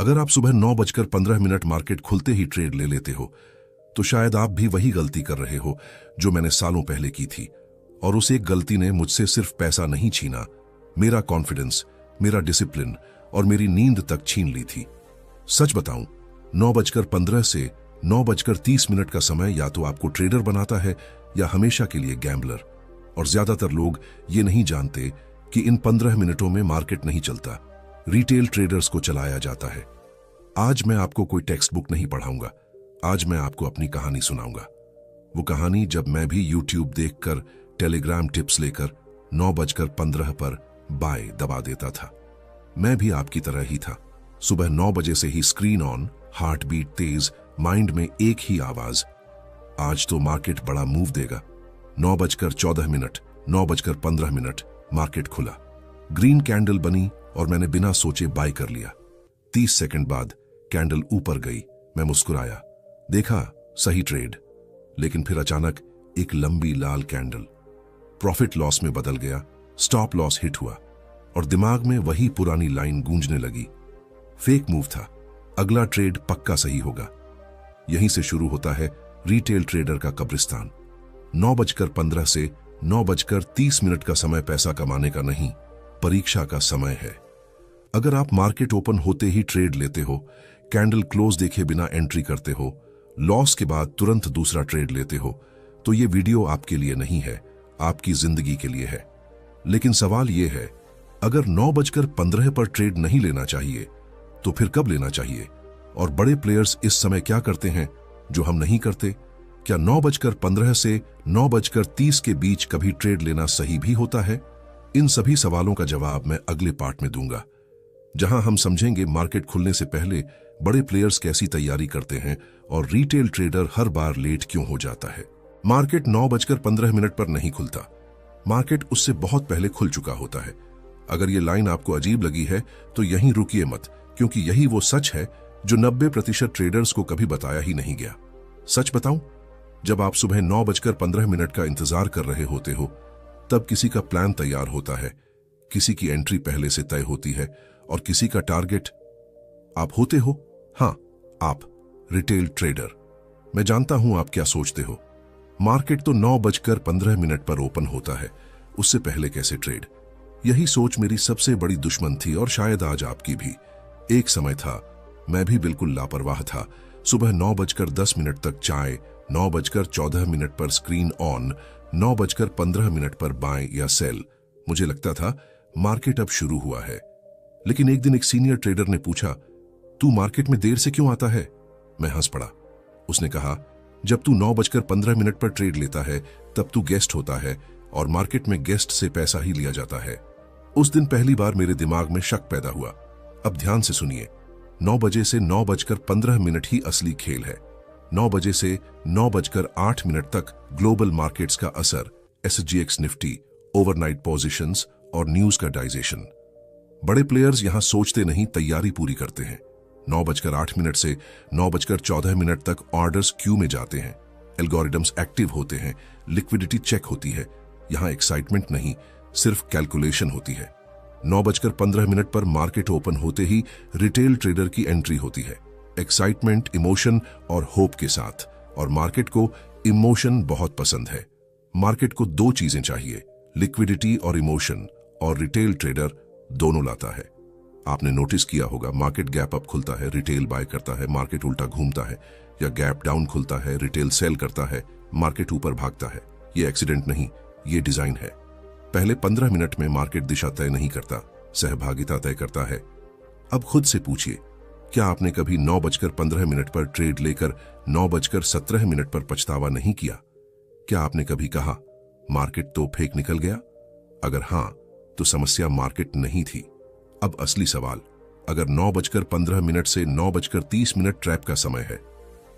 अगर आप सुबह 9:15 मार्केट खुलते ही ट्रेड ले लेते हो तो शायद आप भी वही गलती कर रहे हो जो मैंने सालों पहले की थी। और उस एक गलती ने मुझसे सिर्फ पैसा नहीं छीना, मेरा कॉन्फिडेंस, मेरा डिसिप्लिन और मेरी नींद तक छीन ली थी। सच बताऊं, 9:15 से 9:30 का समय या तो आपको ट्रेडर बनाता है या हमेशा के लिए गैम्बलर। और ज्यादातर लोग ये नहीं जानते कि इन 15 मिनटों में मार्केट नहीं चलता, रिटेल ट्रेडर्स को चलाया जाता है। आज मैं आपको कोई टेक्स्ट बुक नहीं पढ़ाऊंगा, आज मैं आपको अपनी कहानी सुनाऊंगा। वो कहानी जब मैं भी यूट्यूब देखकर, टेलीग्राम टिप्स लेकर 9:15 पर बाय दबा देता था। मैं भी आपकी तरह ही था। सुबह 9 बजे से ही स्क्रीन ऑन, हार्ट बीट तेज, माइंड में एक ही आवाज, आज तो मार्केट बड़ा मूव देगा। 9:14, 9:15 मार्केट खुला, ग्रीन कैंडल बनी और मैंने बिना सोचे बाय कर लिया। 30 सेकंड बाद कैंडल ऊपर गई, मैं मुस्कुराया, देखा सही ट्रेड। लेकिन फिर अचानक एक लंबी लाल कैंडल, प्रॉफिट लॉस में बदल गया, स्टॉप लॉस हिट हुआ और दिमाग में वही पुरानी लाइन गूंजने लगी, फेक मूव था, अगला ट्रेड पक्का सही होगा। यहीं से शुरू होता है रिटेल ट्रेडर का कब्रिस्तान। 9:15 से 9:30 का समय पैसा कमाने का नहीं, परीक्षा का समय है। अगर आप मार्केट ओपन होते ही ट्रेड लेते हो, कैंडल क्लोज देखे बिना एंट्री करते हो, लॉस के बाद तुरंत दूसरा ट्रेड लेते हो, तो ये वीडियो आपके लिए नहीं है, आपकी जिंदगी के लिए है। लेकिन सवाल ये है, अगर 9:15 पर ट्रेड नहीं लेना चाहिए तो फिर कब लेना चाहिए? और बड़े प्लेयर्स इस समय क्या करते हैं जो हम नहीं करते? क्या 9:15 से 9:30 के बीच कभी ट्रेड लेना सही भी होता है? इन सभी सवालों का जवाब मैं अगले पार्ट में दूंगा, जहां हम समझेंगे मार्केट खुलने से पहले बड़े प्लेयर्स कैसी तैयारी करते हैं और रिटेल ट्रेडर हर बार लेट क्यों हो जाता है। मार्केट 9:15 पर नहीं खुलता, मार्केट उससे बहुत पहले खुल चुका होता है। अगर ये लाइन आपको अजीब लगी है तो यहीं रुकिए मत, क्योंकि यही वो सच है जो 90% ट्रेडर्स को कभी बताया ही नहीं गया। सच बताऊं, जब आप सुबह 9:15 का इंतजार कर रहे होते हो, तब किसी का प्लान तैयार होता है, किसी की एंट्री पहले से तय होती है और किसी का टारगेट आप होते हो। हां, आप रिटेल ट्रेडर। मैं जानता हूं आप क्या सोचते हो, मार्केट तो 9:15 पर ओपन होता है, उससे पहले कैसे ट्रेड? यही सोच मेरी सबसे बड़ी दुश्मन थी और शायद आज आपकी भी। एक समय था, मैं भी बिल्कुल लापरवाह था। सुबह 9:10 तक चाय, 9:14 पर स्क्रीन ऑन, 9:15 पर बाय या सेल। मुझे लगता था मार्केट अब शुरू हुआ है। लेकिन एक दिन एक सीनियर ट्रेडर ने पूछा, तू मार्केट में देर से क्यों आता है? मैं हंस पड़ा। उसने कहा, जब तू 9:15 पर ट्रेड लेता है तब तू गेस्ट होता है और मार्केट में गेस्ट से पैसा ही लिया जाता है। उस दिन पहली बार मेरे दिमाग में शक पैदा हुआ। अब ध्यान से सुनिए, 9 बजे से 9:15 ही असली खेल है। 9 बजे से 9:08 तक ग्लोबल मार्केट्स का असर, SGX निफ्टी, ओवरनाइट पोजीशंस और न्यूज का डाइजेशन। बड़े प्लेयर्स यहां सोचते नहीं, तैयारी पूरी करते हैं। 9:08 से 9:14 तक ऑर्डर्स क्यू में जाते हैं, एल्गोरिदम्स एक्टिव होते हैं, लिक्विडिटी चेक होती है। यहां एक्साइटमेंट नहीं, सिर्फ कैलकुलेशन होती है। 9:15 पर मार्केट ओपन होते ही रिटेल ट्रेडर की एंट्री होती है, एक्साइटमेंट, इमोशन और होप के साथ। और मार्केट को इमोशन बहुत पसंद है। मार्केट को दो चीजें चाहिए, लिक्विडिटी और इमोशन, और रिटेल ट्रेडर दोनों लाता है। आपने नोटिस किया होगा, मार्केट गैप अप खुलता है, रिटेल बाय करता है, मार्केट उल्टा घूमता है, या गैप डाउन खुलता है, रिटेल सेल करता है, मार्केट ऊपर भागता है। ये एक्सीडेंट नहीं, ये डिजाइन है। पहले 15 मिनट में मार्केट दिशा तय नहीं करता, सहभागिता तय करता है। अब खुद से पूछिए, क्या आपने कभी 9:15 पर ट्रेड लेकर 9:17 पर पछतावा नहीं किया? क्या आपने कभी कहा, मार्केट तो फेक निकल गया? अगर हां, तो समस्या मार्केट नहीं थी। अब असली सवाल, अगर 9:15 से 9:30 ट्रैप का समय है,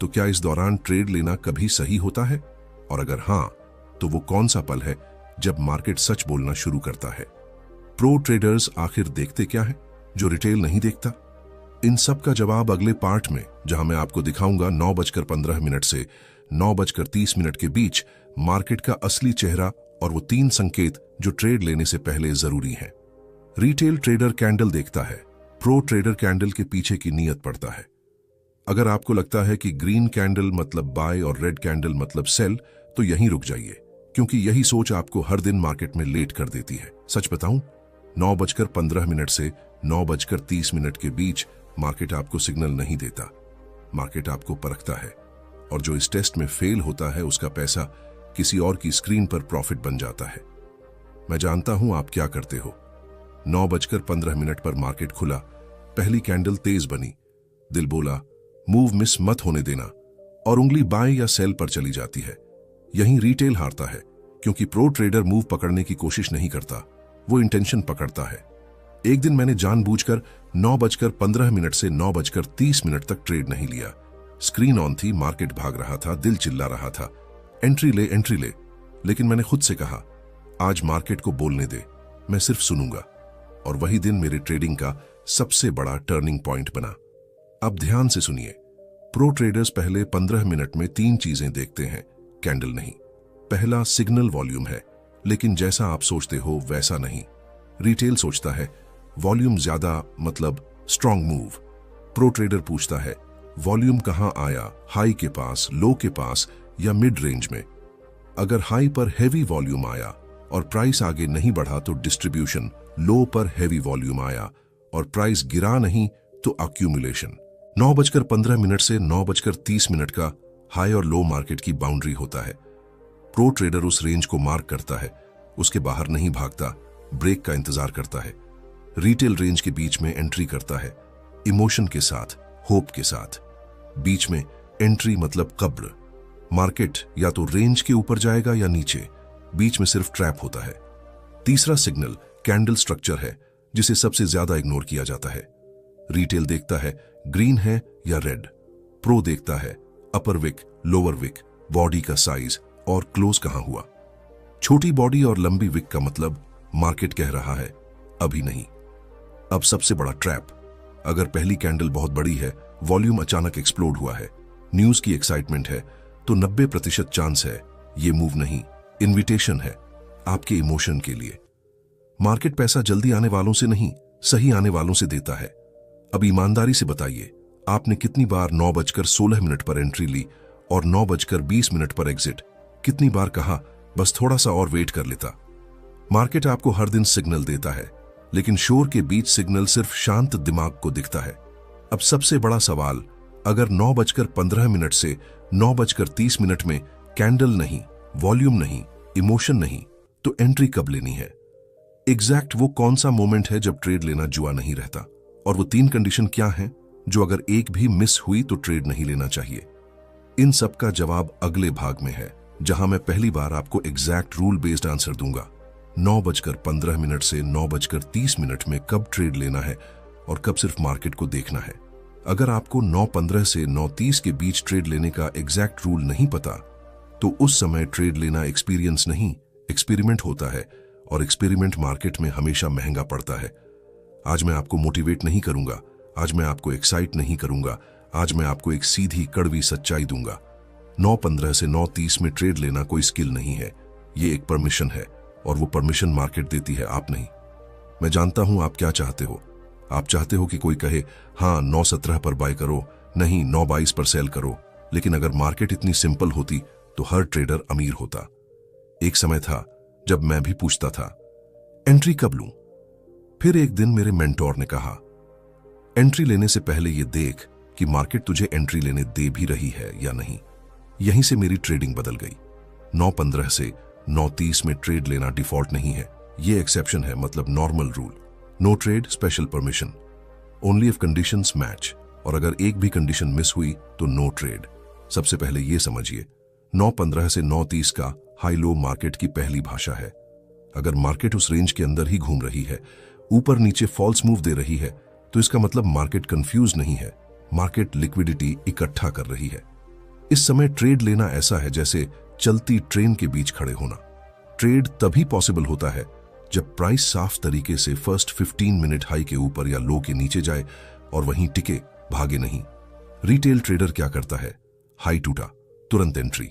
तो क्या इस दौरान ट्रेड लेना कभी सही होता है? और अगर हां, तो वो कौन सा पल है जब मार्केट सच बोलना शुरू करता है? प्रो ट्रेडर्स आखिर देखते क्या है जो रिटेल नहीं देखता? इन सब का जवाब अगले पार्ट में, जहां मैं आपको दिखाऊंगा 9:15 से 9:30 के बीच मार्केट का असली चेहरा और वो 3 संकेत जो ट्रेड लेने से पहले जरूरी हैं। रिटेल ट्रेडर कैंडल देखता है, प्रो ट्रेडर कैंडल के पीछे की नीयत पढ़ता है। अगर आपको लगता है कि ग्रीन कैंडल मतलब बाय और रेड कैंडल मतलब सेल, तो यहीं रुक जाइए, क्योंकि यही सोच आपको हर दिन मार्केट में लेट कर देती है। सच बताऊं, 9:15 से 9:30 के बीच मार्केट आपको सिग्नल नहीं देता। मार्केट आपको परखता है, और जो इस टेस्ट में फेल होता है उसका पैसा किसी और की स्क्रीन पर प्रॉफिट बन जाता है। मैं जानता हूं आप क्या करते हो। 9:15 पर मार्केट खुला, पहली कैंडल तेज बनी, दिल बोला मूव मिस मत होने देना, और उंगली बाय या सेल पर चली जाती है। यहीं रिटेल हारता है, क्योंकि प्रो ट्रेडर मूव पकड़ने की कोशिश नहीं करता, वो इंटेंशन पकड़ता है। एक दिन मैंने जानबूझकर 9:15 से 9:30 तक ट्रेड नहीं लिया। स्क्रीन ऑन थी, मार्केट भाग रहा था, दिल चिल्ला रहा था एंट्री ले एंट्री ले, लेकिन मैंने खुद से कहा आज मार्केट को बोलने दे, मैं सिर्फ सुनूंगा। और वही दिन मेरे ट्रेडिंग का सबसे बड़ा टर्निंग पॉइंट बना। अब ध्यान से सुनिए, प्रो ट्रेडर्स पहले 15 मिनट में 3 चीजें देखते हैं, कैंडल नहीं। पहला सिग्नल वॉल्यूम है, लेकिन जैसा आप सोचते हो वैसा नहीं। रिटेल सोचता है वॉल्यूम ज्यादा मतलब स्ट्रॉन्ग मूव। प्रो ट्रेडर पूछता है वॉल्यूम कहां आया, हाई के पास, लो के पास या मिड रेंज में। अगर हाई पर हैवी वॉल्यूम आया और प्राइस आगे नहीं बढ़ा तो डिस्ट्रीब्यूशन, लो पर हैवी वॉल्यूम आया और प्राइस गिरा नहीं तो अक्यूमुलेशन। 9:15 से 9:30 का हाई और लो मार्केट की बाउंड्री होता है। प्रो ट्रेडर उस रेंज को मार्क करता है, उसके बाहर नहीं भागता, ब्रेक का इंतजार करता है। रिटेल रेंज के बीच में एंट्री करता है, इमोशन के साथ, होप के साथ। बीच में एंट्री मतलब कब्र। मार्केट या तो रेंज के ऊपर जाएगा या नीचे, बीच में सिर्फ ट्रैप होता है। तीसरा सिग्नल कैंडल स्ट्रक्चर है, जिसे सबसे ज्यादा इग्नोर किया जाता है। रिटेल देखता है ग्रीन है या रेड, प्रो देखता है अपर विक, लोअर विक, बॉडी का साइज और क्लोज कहां हुआ। छोटी बॉडी और लंबी विक का मतलब मार्केट कह रहा है अभी नहीं। अब सबसे बड़ा ट्रैप, अगर पहली कैंडल बहुत बड़ी है, वॉल्यूम अचानक एक्सप्लोड हुआ है, न्यूज की एक्साइटमेंट है, तो 90% चांस है ये मूव नहीं, इन्विटेशन है आपके इमोशन के लिए। मार्केट पैसा जल्दी आने वालों से नहीं, सही आने वालों से देता है। अब ईमानदारी से बताइए, आपने कितनी बार 9:16 पर एंट्री ली और 9:20 पर एग्जिट? कितनी बार कहा बस थोड़ा सा और वेट कर लेता? मार्केट आपको हर दिन सिग्नल देता है, लेकिन शोर के बीच सिग्नल सिर्फ शांत दिमाग को दिखता है। अब सबसे बड़ा सवाल, अगर 9:15 से 9:30 में कैंडल नहीं, वॉल्यूम नहीं, इमोशन नहीं, तो एंट्री कब लेनी है? एग्जैक्ट वो कौन सा मोमेंट है जब ट्रेड लेना जुआ नहीं रहता? और वो 3 कंडीशन क्या हैं जो अगर एक भी मिस हुई तो ट्रेड नहीं लेना चाहिए? इन सब का जवाब अगले भाग में है, जहां मैं पहली बार आपको एग्जैक्ट रूल बेस्ड आंसर दूंगा। 9:15 से 9:30 में कब ट्रेड लेना है और कब सिर्फ मार्केट को देखना है। अगर आपको 9:15 से 9:30 के बीच ट्रेड लेने का एग्जैक्ट रूल नहीं पता, तो उस समय ट्रेड लेना एक्सपीरियंस नहीं, एक्सपेरिमेंट होता है, और एक्सपेरिमेंट मार्केट में हमेशा महंगा पड़ता है। आज मैं आपको मोटिवेट नहीं करूंगा, आज मैं आपको एक्साइट नहीं करूंगा, आज मैं आपको एक सीधी कड़वी सच्चाई दूंगा। 9:15 से 9:30 में ट्रेड लेना कोई स्किल नहीं है, ये एक परमिशन है, और वो परमिशन मार्केट देती है, आप नहीं। मैं जानता हूं आप क्या चाहते हो। आप चाहते हो कि कोई कहे हाँ 9:17 पर बाय करो, नहीं 9:22 पर सेल करो। लेकिन अगर मार्केट इतनी सिंपल होती तो हर ट्रेडर अमीर होता। एक समय था जब मैं भी पूछता था एंट्री कब लूं। फिर एक दिन मेरे मेंटोर ने कहा एंट्री लेने से पहले ये देख कि मार्केट तुझे एंट्री लेने दे भी रही है या नहीं। यहीं से मेरी ट्रेडिंग बदल गई। 9:15 से 9:30 में ट्रेड लेना डिफॉल्ट नहीं है, ये एक्सेप्शन है, मतलब normal rule. No trade, special permission, only if conditions match. और अगर एक भी कंडीशन मिस हुई तो नो ट्रेड। सबसे पहले ये समझिए, 9:15 से 9:30 का हाई लो मार्केट की पहली भाषा है। अगर मार्केट उस रेंज के अंदर ही घूम रही है, ऊपर नीचे फॉल्स मूव दे रही है, तो इसका मतलब मार्केट कंफ्यूज नहीं है, मार्केट लिक्विडिटी इकट्ठा कर रही है। इस समय ट्रेड लेना ऐसा है जैसे चलती ट्रेन के बीच खड़े होना। ट्रेड तभी पॉसिबल होता है जब प्राइस साफ तरीके से फर्स्ट 15 मिनट हाई के ऊपर या लो के नीचे जाए और वहीं टिके, भागे नहीं। रिटेल ट्रेडर क्या करता है? हाई टूटा, तुरंत एंट्री।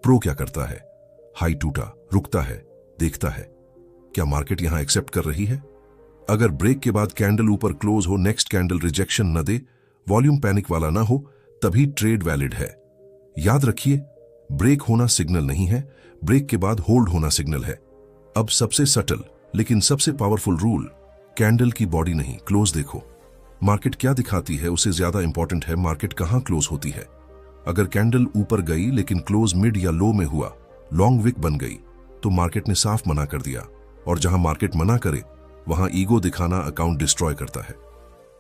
प्रो क्या करता है? हाई टूटा, रुकता है, देखता है क्या मार्केट यहां एक्सेप्ट कर रही है, अगर ब्रेक के बाद कैंडल ऊपर क्लोज हो, नेक्स्ट कैंडल रिजेक्शन न दे, वॉल्यूम पैनिक वाला ना हो, तभी ट्रेड वैलिड है। याद रखिए, ब्रेक होना सिग्नल नहीं है, ब्रेक के बाद होल्ड होना सिग्नल है। अब सबसे सटल लेकिन सबसे पावरफुल रूल, कैंडल की बॉडी नहीं, क्लोज देखो। मार्केट क्या दिखाती है उससे ज्यादा इंपॉर्टेंट है मार्केट कहां क्लोज होती है। अगर कैंडल ऊपर गई लेकिन क्लोज मिड या लो में हुआ, लॉन्ग विक बन गई, तो मार्केट ने साफ मना कर दिया। और जहां मार्केट मना करे वहां ईगो दिखाना अकाउंट डिस्ट्रॉय करता है।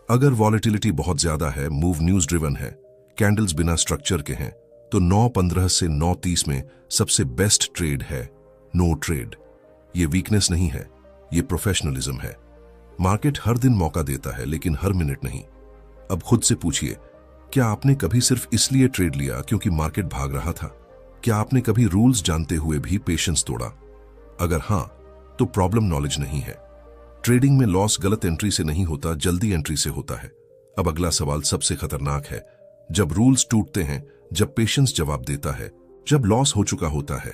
अगर वॉलेटिलिटी बहुत ज्यादा है, मूव न्यूज ड्रिवन है, कैंडल्स बिना स्ट्रक्चर के हैं, तो 9:15 से 9:30 में सबसे बेस्ट ट्रेड है नो ट्रेड। ये वीकनेस नहीं है, ये प्रोफेशनलिज्म है। मार्केट हर दिन मौका देता है लेकिन हर मिनट नहीं। अब खुद से पूछिए, क्या आपने कभी सिर्फ इसलिए ट्रेड लिया क्योंकि मार्केट भाग रहा था? क्या आपने कभी रूल्स जानते हुए भी पेशेंस तोड़ा? अगर हां, तो प्रॉब्लम नॉलेज नहीं है। ट्रेडिंग में लॉस गलत एंट्री से नहीं होता, जल्दी एंट्री से होता है। अब अगला सवाल सबसे खतरनाक है। जब रूल्स टूटते हैं, जब पेशेंस जवाब देता है, जब लॉस हो चुका होता है,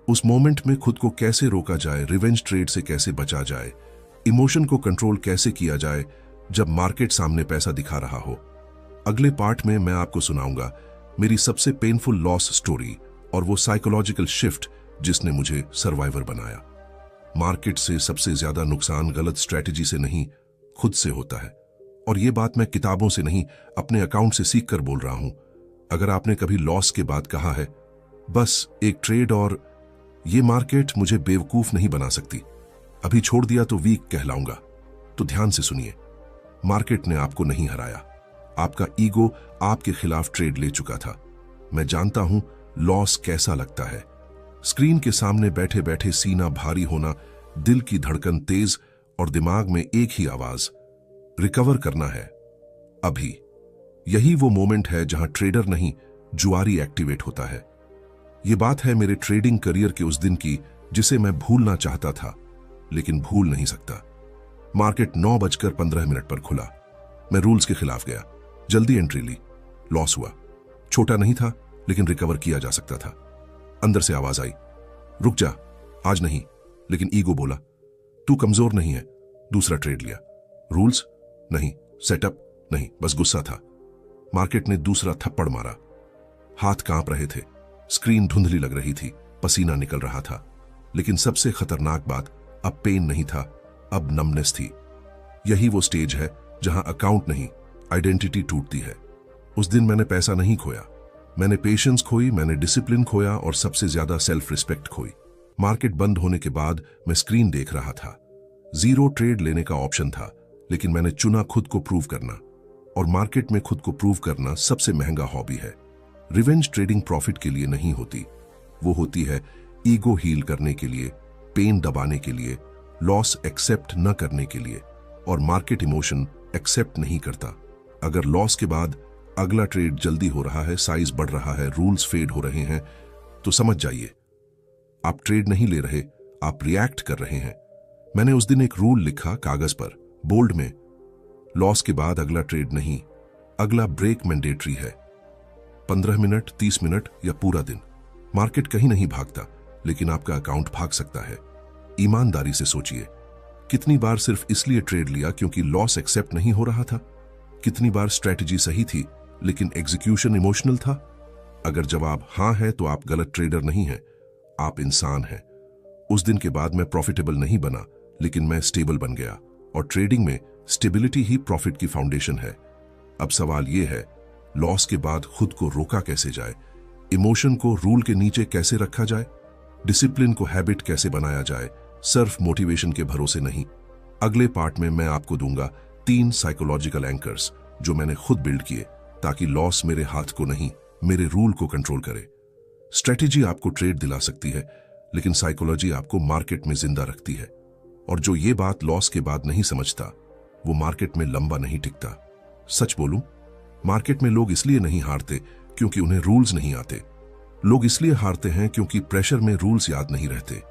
उस मोमेंट में खुद को कैसे रोका जाए, रिवेंज ट्रेड से कैसे बचा जाए, इमोशन को कंट्रोल कैसे किया जाए जब मार्केट सामने पैसा दिखा रहा हो। अगले पार्ट में मैं आपको सुनाऊंगा मेरी सबसे पेनफुल लॉस स्टोरी और वो साइकोलॉजिकल शिफ्ट जिसने मुझे सर्वाइवर बनाया। मार्केट से सबसे ज्यादा नुकसान गलत स्ट्रेटजी से नहीं, खुद से होता है। और ये बात मैं किताबों से नहीं, अपने अकाउंट से सीख कर बोल रहा हूं। अगर आपने कभी लॉस के बाद कहा है, बस एक ट्रेड और ये मार्केट मुझे बेवकूफ नहीं बना सकती, अभी छोड़ दिया तो वीक कहलाऊंगा, तो ध्यान से सुनिए। मार्केट ने आपको नहीं हराया, आपका ईगो आपके खिलाफ ट्रेड ले चुका था। मैं जानता हूं लॉस कैसा लगता है। स्क्रीन के सामने बैठे बैठे सीना भारी होना, दिल की धड़कन तेज और दिमाग में एक ही आवाज, रिकवर करना है अभी। यही वो मोमेंट है जहां ट्रेडर नहीं, जुआरी एक्टिवेट होता है। ये बात है मेरे ट्रेडिंग करियर के उस दिन की जिसे मैं भूलना चाहता था लेकिन भूल नहीं सकता। मार्केट 9:15 पर खुला। मैं रूल्स के खिलाफ गया, जल्दी एंट्री ली, लॉस हुआ। छोटा नहीं था लेकिन रिकवर किया जा सकता था। अंदर से आवाज आई, रुक जा, आज नहीं। लेकिन ईगो बोला, तू कमजोर नहीं है। दूसरा ट्रेड लिया। रूल्स नहीं, सेटअप नहीं, बस गुस्सा था। मार्केट ने दूसरा थप्पड़ मारा। हाथ कांप रहे थे, स्क्रीन धुंधली लग रही थी, पसीना निकल रहा था। लेकिन सबसे खतरनाक बात, अब पेन नहीं था, अब नमनेस थी। यही वो स्टेज है जहां अकाउंट नहीं, आइडेंटिटी टूटती है। उस दिन मैंने पैसा नहीं खोया, मैंने पेशेंस खोई, मैंने डिसिप्लिन खोया और सबसे ज्यादा सेल्फ रिस्पेक्ट खोई। मार्केट बंद होने के बाद मैं स्क्रीन देख रहा था। 0 ट्रेड लेने का ऑप्शन था, लेकिन मैंने चुना खुद को प्रूव करना। और मार्केट में खुद को प्रूव करना सबसे महंगा हॉबी है। रिवेंज ट्रेडिंग प्रॉफिट के लिए नहीं होती, वो होती है ईगो हील करने के लिए, पेन दबाने के लिए, लॉस एक्सेप्ट न करने के लिए। और मार्केट इमोशन एक्सेप्ट नहीं करता। अगर लॉस के बाद अगला ट्रेड जल्दी हो रहा है, साइज बढ़ रहा है, रूल्स फेड हो रहे हैं, तो समझ जाइए आप ट्रेड नहीं ले रहे, आप रिएक्ट कर रहे हैं। मैंने उस दिन एक रूल लिखा कागज पर, बोल्ड में, लॉस के बाद अगला ट्रेड नहीं, अगला ब्रेक मैंडेटरी है। 15 मिनट, 30 मिनट या पूरा दिन। मार्केट कहीं नहीं भागता, लेकिन आपका अकाउंट भाग सकता है। ईमानदारी से सोचिए, कितनी बार सिर्फ इसलिए ट्रेड लिया क्योंकि लॉस एक्सेप्ट नहीं हो रहा था? कितनी बार स्ट्रेटजी सही थी लेकिन एग्जीक्यूशन इमोशनल था? अगर जवाब हां है तो आप गलत ट्रेडर नहीं हैं, आप इंसान हैं। उस दिन के बाद मैं प्रॉफिटेबल नहीं बना, लेकिन मैं स्टेबल बन गया। और ट्रेडिंग में स्टेबिलिटी ही प्रॉफिट की फाउंडेशन है। अब सवाल यह है, लॉस के बाद खुद को रोका कैसे जाए, इमोशन को रूल के नीचे कैसे रखा जाए, डिसिप्लिन को हैबिट कैसे बनाया जाए, सिर्फ मोटिवेशन के भरोसे नहीं। अगले पार्ट में मैं आपको दूंगा 3 साइकोलॉजिकल एंकर्स जो मैंने खुद बिल्ड किए, ताकि लॉस मेरे हाथ को नहीं, मेरे रूल को कंट्रोल करे। स्ट्रेटेजी आपको ट्रेड दिला सकती है, लेकिन साइकोलॉजी आपको मार्केट में जिंदा रखती है। और जो ये बात लॉस के बाद नहीं समझता, वो मार्केट में लंबा नहीं टिकता। सच बोलूं, मार्केट में लोग इसलिए नहीं हारते क्योंकि उन्हें रूल्स नहीं आते। लोग इसलिए हारते हैं क्योंकि प्रेशर में रूल्स याद नहीं रहते।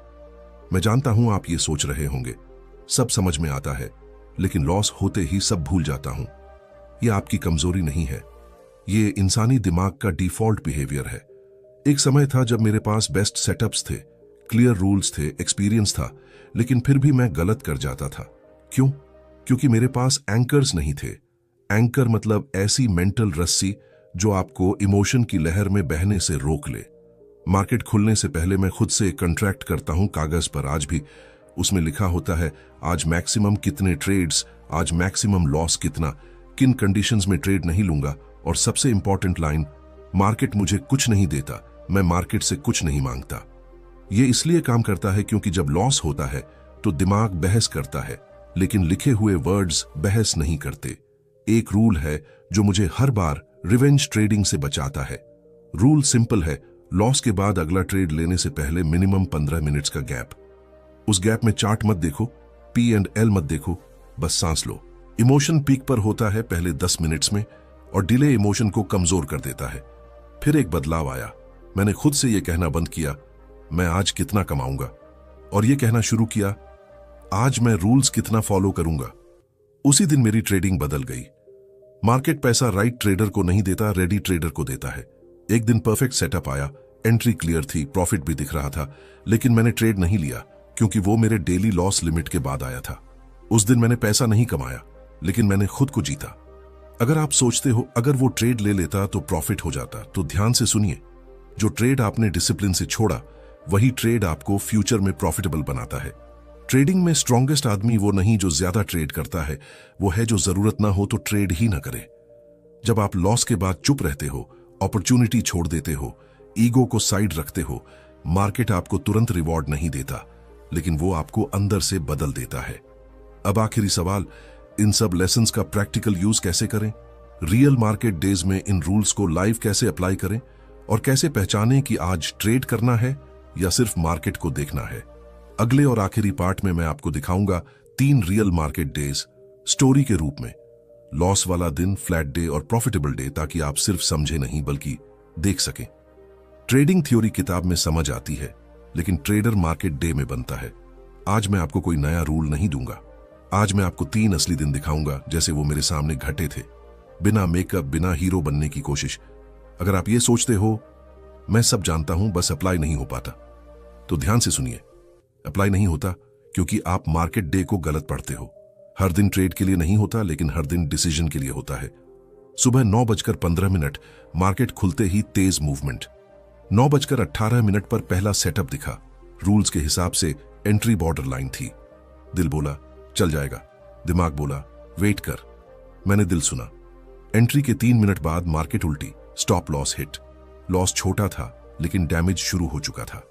मैं जानता हूं आप ये सोच रहे होंगे, सब समझ में आता है, लेकिन लॉस होते ही सब भूल जाता हूं। यह आपकी कमजोरी नहीं है, ये इंसानी दिमाग का डिफॉल्ट बिहेवियर है। एक समय था जब मेरे पास बेस्ट सेटअप्स थे, क्लियर रूल्स थे, एक्सपीरियंस था, लेकिन फिर भी मैं गलत कर जाता था। क्यों? क्योंकि मेरे पास एंकर्स नहीं थे। एंकर मतलब ऐसी मेंटल रस्सी जो आपको इमोशन की लहर में बहने से रोक ले। मार्केट खुलने से पहले मैं खुद से एक कॉन्ट्रैक्ट करता हूं कागज पर, आज भी। उसमें लिखा होता है आज मैक्सिमम कितने ट्रेड्स, आज मैक्सिमम लॉस कितना, किन कंडीशंस में ट्रेड नहीं लूंगा, और सबसे इंपॉर्टेंट लाइन, मार्केट मुझे कुछ नहीं देता, मैं मार्केट से कुछ नहीं मांगता। यह इसलिए काम करता है क्योंकि जब लॉस होता है तो दिमाग बहस करता है, लेकिन लिखे हुए वर्ड्स बहस नहीं करते। एक रूल है जो मुझे हर बार रिवेंज ट्रेडिंग से बचाता है। रूल सिंपल है, लॉस के बाद अगला ट्रेड लेने से पहले मिनिमम 15 मिनट्स का गैप। उस गैप में चार्ट मत देखो, P&L मत देखो, बस सांस लो। इमोशन पीक पर होता है पहले 10 मिनट्स में और डिले इमोशन को कमजोर कर देता है। फिर एक बदलाव आया, मैंने खुद से यह कहना बंद किया, मैं आज कितना कमाऊंगा, और यह कहना शुरू किया, आज मैं रूल्स कितना फॉलो करूंगा। उसी दिन मेरी ट्रेडिंग बदल गई। मार्केट पैसा राइट ट्रेडर को नहीं देता, रेडी ट्रेडर को देता है। एक दिन परफेक्ट सेटअप आया, एंट्री क्लियर थी, प्रॉफिट भी दिख रहा था, लेकिन मैंने ट्रेड नहीं लिया क्योंकि वो मेरे डेली लॉस लिमिट के बाद आया था। उस दिन मैंने पैसा नहीं कमाया, लेकिन मैंने खुद को जीता। अगर आप सोचते हो अगर वो ट्रेड ले लेता तो प्रॉफिट हो जाता, तो ध्यान से सुनिए, जो ट्रेड आपने डिसिप्लिन से छोड़ा वही ट्रेड आपको फ्यूचर में प्रॉफिटेबल बनाता है। ट्रेडिंग में स्ट्रॉन्गेस्ट आदमी वो नहीं जो ज्यादा ट्रेड करता है, वो है जो जरूरत ना हो तो ट्रेड ही ना करे। जब आप लॉस के बाद चुप रहते हो, अपॉर्चुनिटी छोड़ देते हो, ईगो को साइड रखते हो, मार्केट आपको तुरंत रिवॉर्ड नहीं देता, लेकिन वो आपको अंदर से बदल देता है। अब आखिरी सवाल, इन सब लेसन्स का प्रैक्टिकल यूज कैसे करें? रियल मार्केट डेज में इन रूल्स को लाइव कैसे अप्लाई करें और कैसे पहचानें कि आज ट्रेड करना है या सिर्फ मार्केट को देखना है? अगले और आखिरी पार्ट में मैं आपको दिखाऊंगा 3 रियल मार्केट डेज स्टोरी के रूप में, लॉस वाला दिन, फ्लैट डे और प्रॉफिटेबल डे, ताकि आप सिर्फ समझे नहीं बल्कि देख सकें। ट्रेडिंग थ्योरी किताब में समझ आती है, लेकिन ट्रेडर मार्केट डे में बनता है। आज मैं आपको कोई नया रूल नहीं दूंगा, आज मैं आपको 3 असली दिन दिखाऊंगा जैसे वो मेरे सामने घटे थे, बिना मेकअप, बिना हीरो बनने की कोशिश। अगर आप ये सोचते हो मैं सब जानता हूं बस अप्लाई नहीं हो पाता, तो ध्यान से सुनिए। अप्लाई नहीं होता क्योंकि आप मार्केट डे को गलत पढ़ते हो। हर दिन ट्रेड के लिए नहीं होता, लेकिन हर दिन डिसीजन के लिए होता है। सुबह 9:15 मार्केट खुलते ही तेज मूवमेंट। 9:18 पर पहला सेटअप दिखा। रूल्स के हिसाब से एंट्री बॉर्डर लाइन थी। दिल बोला चल जाएगा, दिमाग बोला वेट कर। मैंने दिल सुना। एंट्री के 3 मिनट बाद मार्केट उल्टी, स्टॉप लॉस हिट। लॉस छोटा था लेकिन डैमेज शुरू हो चुका था।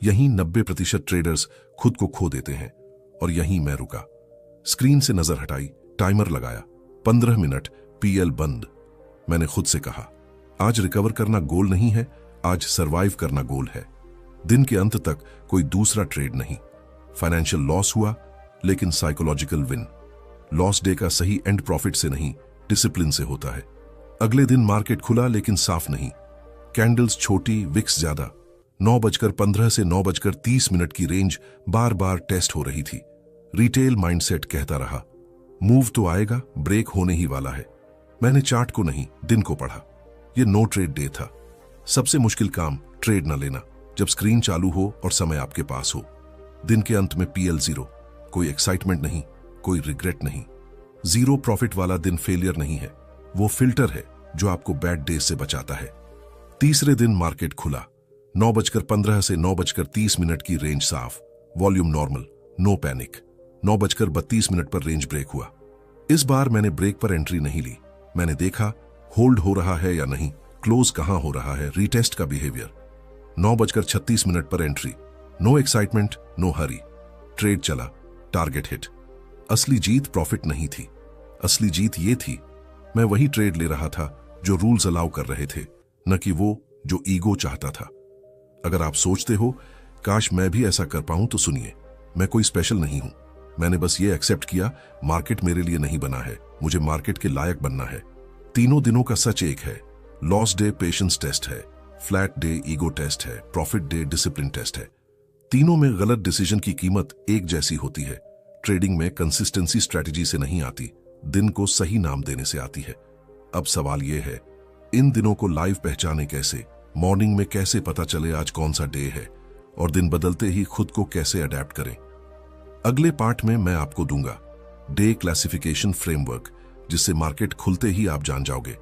यहीं 90% ट्रेडर्स खुद को खो देते हैं, और यहीं मैं रुका। स्क्रीन से नजर हटाई, टाइमर लगाया, 15 मिनट, PL बंद। मैंने खुद से कहा आज रिकवर करना गोल नहीं है, आज सरवाइव करना गोल है। दिन के अंत तक कोई दूसरा ट्रेड नहीं। फाइनेंशियल लॉस हुआ लेकिन साइकोलॉजिकल विन। लॉस डे का सही एंड प्रॉफिट से नहीं, डिसिप्लिन से होता है। अगले दिन मार्केट खुला लेकिन साफ नहीं, कैंडल्स छोटी, विक्स ज्यादा। 9:15 से 9:30 की रेंज बार बार टेस्ट हो रही थी। रिटेल माइंडसेट कहता रहा मूव तो आएगा, ब्रेक होने ही वाला है। मैंने चार्ट को नहीं, दिन को पढ़ा। यह नो ट्रेड डे था। सबसे मुश्किल काम ट्रेड न लेना, जब स्क्रीन चालू हो और समय आपके पास हो। दिन के अंत में PL 0, कोई एक्साइटमेंट नहीं, कोई रिग्रेट नहीं। 0 प्रॉफिट वाला दिन फेलियर नहीं है, वो फिल्टर है जो आपको बैड डेज से बचाता है। तीसरे दिन मार्केट खुला। 9:15 से 9:30 की रेंज साफ, वॉल्यूम नॉर्मल, नो पैनिक। 9:32 पर रेंज ब्रेक हुआ। इस बार मैंने ब्रेक पर एंट्री नहीं ली। मैंने देखा होल्ड हो रहा है या नहीं, क्लोज कहां हो रहा है, रीटेस्ट का बिहेवियर। 9:36 पर entry, no excitement, no hurry. Trade चला, टारगेट हिट। असली जीत प्रॉफिट नहीं थी, असली जीत ये थी मैं वही ट्रेड ले रहा था जो रूल्स अलाउ कर रहे थे, न कि वो जो ईगो चाहता था। अगर आप सोचते हो काश मैं भी ऐसा कर पाऊं, तो सुनिए, मैं कोई स्पेशल नहीं हूं। मैंने बस ये एक्सेप्ट किया मार्केट मेरे लिए नहीं बना है, मुझे मार्केट के लायक बनना है। तीनों दिनों का सच एक है, लॉस डे पेशेंस टेस्ट है, फ्लैट डे ईगो टेस्ट है, प्रॉफिट डे डिसिप्लिन टेस्ट है। तीनों में गलत डिसीजन की कीमत एक जैसी होती है। ट्रेडिंग में कंसिस्टेंसी स्ट्रैटेजी से नहीं आती, दिन को सही नाम देने से आती है। अब सवाल यह है, इन दिनों को लाइव पहचाने कैसे? मॉर्निंग में कैसे पता चले आज कौन सा डे है, और दिन बदलते ही खुद को कैसे अडेप्ट करें? अगले पार्ट में मैं आपको दूंगा डे क्लासिफिकेशन फ्रेमवर्क, जिससे मार्केट खुलते ही आप जान जाओगे